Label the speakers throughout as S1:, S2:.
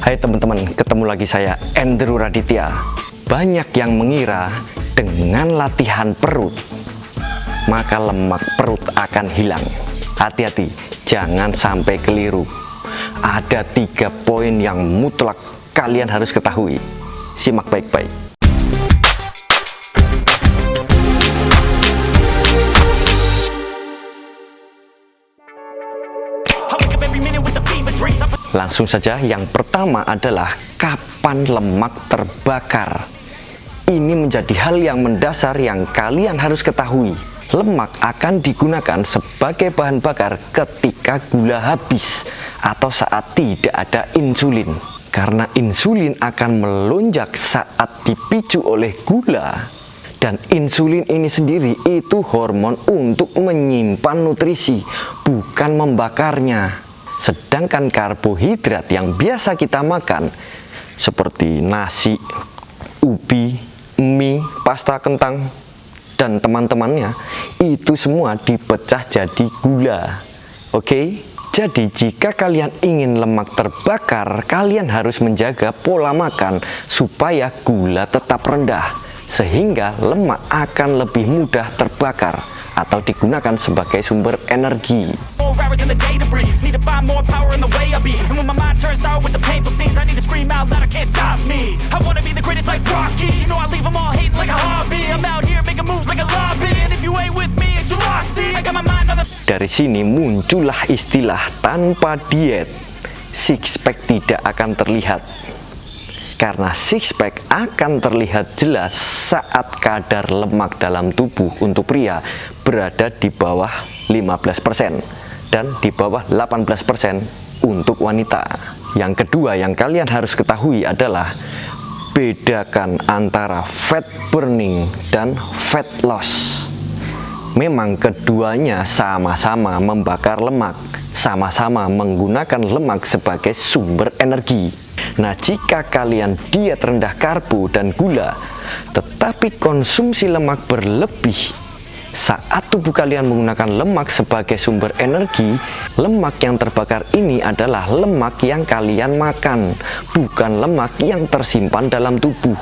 S1: Hai teman-teman, ketemu lagi saya Andrew Raditya. Banyak yang mengira dengan latihan perut maka lemak perut akan hilang. Hati-hati, jangan sampai keliru. Ada 3 poin yang mutlak kalian harus ketahui. Simak baik-baik. Langsung saja, yang pertama adalah kapan lemak terbakar. Ini menjadi hal yang mendasar yang kalian harus ketahui. Lemak akan digunakan sebagai bahan bakar ketika gula habis atau saat tidak ada insulin. Karena insulin akan melonjak saat dipicu oleh gula. Dan insulin ini sendiri itu hormon untuk menyimpan nutrisi, bukan membakarnya. Sedangkan karbohidrat yang biasa kita makan seperti nasi, ubi, mie, pasta kentang, dan teman-temannya itu semua dipecah jadi gula. Oke? Jadi jika kalian ingin lemak terbakar, kalian harus menjaga pola makan supaya gula tetap rendah, sehingga lemak akan lebih mudah terbakar atau digunakan sebagai sumber energi. Dari sini muncullah istilah tanpa diet, six pack tidak akan terlihat. Karena six pack akan terlihat jelas saat kadar lemak dalam tubuh untuk pria berada di bawah 15% dan di bawah 18% untuk wanita. Yang kedua yang kalian harus ketahui adalah bedakan antara fat burning dan fat loss. Memang keduanya sama-sama membakar lemak, sama-sama menggunakan lemak sebagai sumber energi. Nah, jika kalian diet rendah karbo dan gula, tetapi konsumsi lemak berlebih, saat tubuh kalian menggunakan lemak sebagai sumber energi, lemak yang terbakar ini adalah lemak yang kalian makan, bukan lemak yang tersimpan dalam tubuh.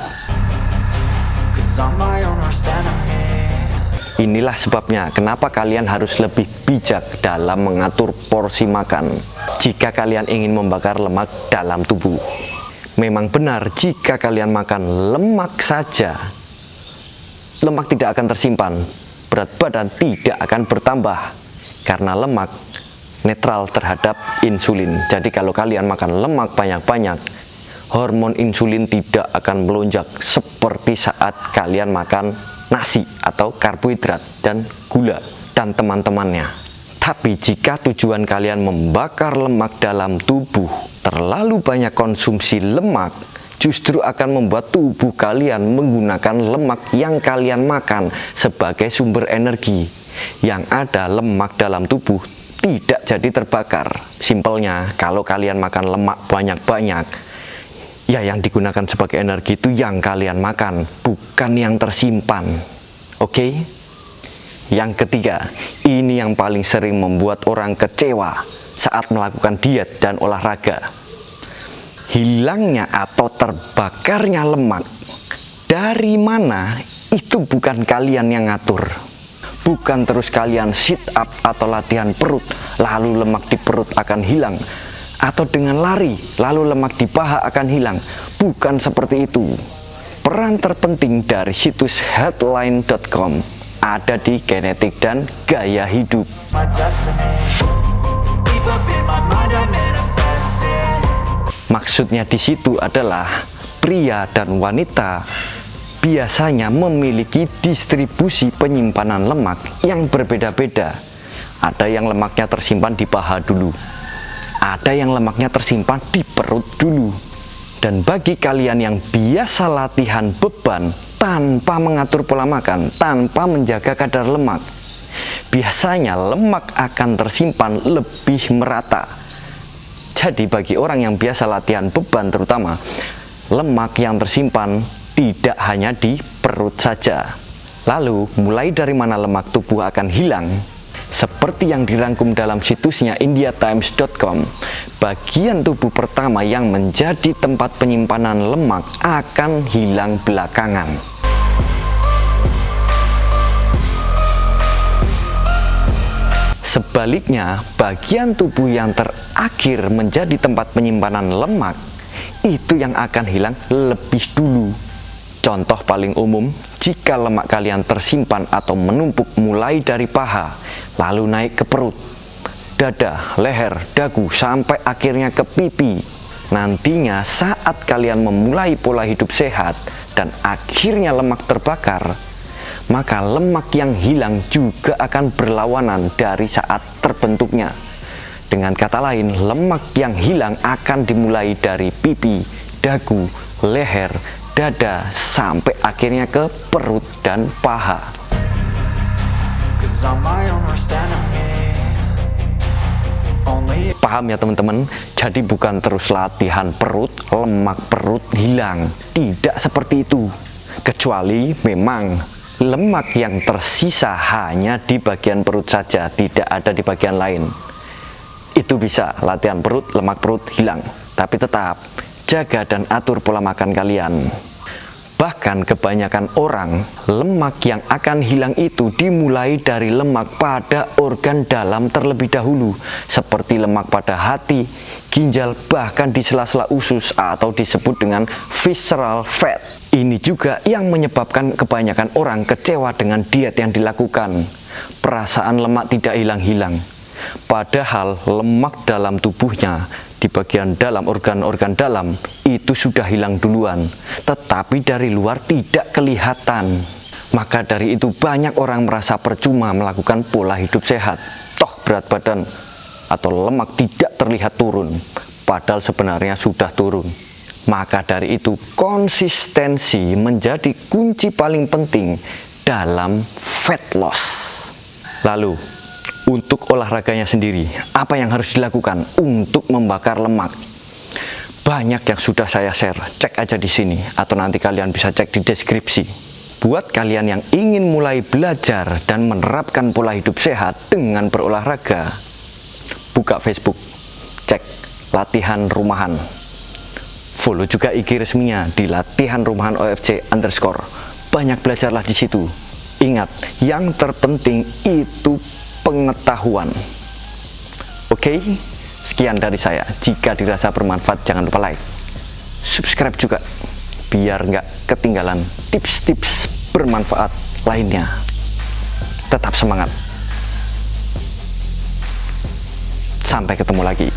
S1: Inilah sebabnya kenapa kalian harus lebih bijak dalam mengatur porsi makan jika kalian ingin membakar lemak dalam tubuh. Memang benar, jika kalian makan lemak saja, lemak tidak akan tersimpan, berat badan tidak akan bertambah karena lemak netral terhadap insulin. Jadi kalau kalian makan lemak banyak-banyak, hormon insulin tidak akan melonjak seperti saat kalian makan nasi atau karbohidrat dan gula dan teman-temannya. Tapi jika tujuan kalian membakar lemak dalam tubuh, terlalu banyak konsumsi lemak justru akan membuat tubuh kalian menggunakan lemak yang kalian makan sebagai sumber energi. Yang ada lemak dalam tubuh tidak jadi terbakar. Simpelnya, kalau kalian makan lemak banyak-banyak, ya yang digunakan sebagai energi itu yang kalian makan, bukan yang tersimpan. Oke? Yang ketiga, ini yang paling sering membuat orang kecewa saat melakukan diet dan olahraga. Hilangnya atau terbakarnya lemak dari mana itu bukan kalian yang ngatur. Bukan terus kalian sit up atau latihan perut lalu lemak di perut akan hilang, atau dengan lari lalu lemak di paha akan hilang. Bukan seperti itu. Peran terpenting dari situs headline.com ada di genetik dan gaya hidup. Maksudnya di situ adalah pria dan wanita biasanya memiliki distribusi penyimpanan lemak yang berbeda-beda. Ada yang lemaknya tersimpan di paha dulu, ada yang lemaknya tersimpan di perut dulu. Dan bagi kalian yang biasa latihan beban tanpa mengatur pola makan, tanpa menjaga kadar lemak, biasanya lemak akan tersimpan lebih merata. Jadi bagi orang yang biasa latihan beban terutama, lemak yang tersimpan tidak hanya di perut saja. Lalu mulai dari mana lemak tubuh akan hilang? Seperti yang dirangkum dalam situsnya indiatimes.com, bagian tubuh pertama yang menjadi tempat penyimpanan lemak akan hilang belakangan. Sebaliknya, bagian tubuh yang terakhir menjadi tempat penyimpanan lemak itu yang akan hilang lebih dulu. Contoh paling umum, jika lemak kalian tersimpan atau menumpuk mulai dari paha, lalu naik ke perut, dada, leher, dagu, sampai akhirnya ke pipi. Nantinya saat kalian memulai pola hidup sehat dan akhirnya lemak terbakar, maka lemak yang hilang juga akan berlawanan dari saat terbentuknya. Dengan kata lain, lemak yang hilang akan dimulai dari pipi, dagu, leher, dada, sampai akhirnya ke perut dan paha. Paham ya teman-teman? Jadi bukan terus latihan perut, lemak perut hilang. Tidak seperti itu. Kecuali memang lemak yang tersisa hanya di bagian perut saja, tidak ada di bagian lain. Itu bisa latihan perut, lemak perut hilang. Tapi tetap jaga dan atur pola makan kalian. Bahkan kebanyakan orang, lemak yang akan hilang itu dimulai dari lemak pada organ dalam terlebih dahulu, seperti lemak pada hati, ginjal, bahkan di sela-sela usus atau disebut dengan visceral fat. Ini juga yang menyebabkan kebanyakan orang kecewa dengan diet yang dilakukan. Perasaan lemak tidak hilang-hilang. Padahal lemak dalam tubuhnya, di bagian dalam organ-organ dalam, itu sudah hilang duluan. Tetapi dari luar tidak kelihatan. Maka dari itu banyak orang merasa percuma melakukan pola hidup sehat. Toh berat badan atau lemak tidak terlihat turun. Padahal sebenarnya sudah turun. Maka dari itu konsistensi menjadi kunci paling penting dalam fat loss. Lalu untuk olahraganya sendiri, apa yang harus dilakukan untuk membakar lemak? Banyak yang sudah saya share, cek aja di sini atau nanti kalian bisa cek di deskripsi. Buat kalian yang ingin mulai belajar dan menerapkan pola hidup sehat dengan berolahraga, buka Facebook, cek latihan rumahan. Follow juga IG resminya di latihan rumahan OFC_. Banyak belajarlah di situ. Ingat, yang terpenting itu pengetahuan. Oke, sekian dari saya. Jika dirasa bermanfaat, jangan lupa like, subscribe juga, biar nggak ketinggalan tips-tips bermanfaat lainnya. Tetap semangat. Sampai ketemu lagi.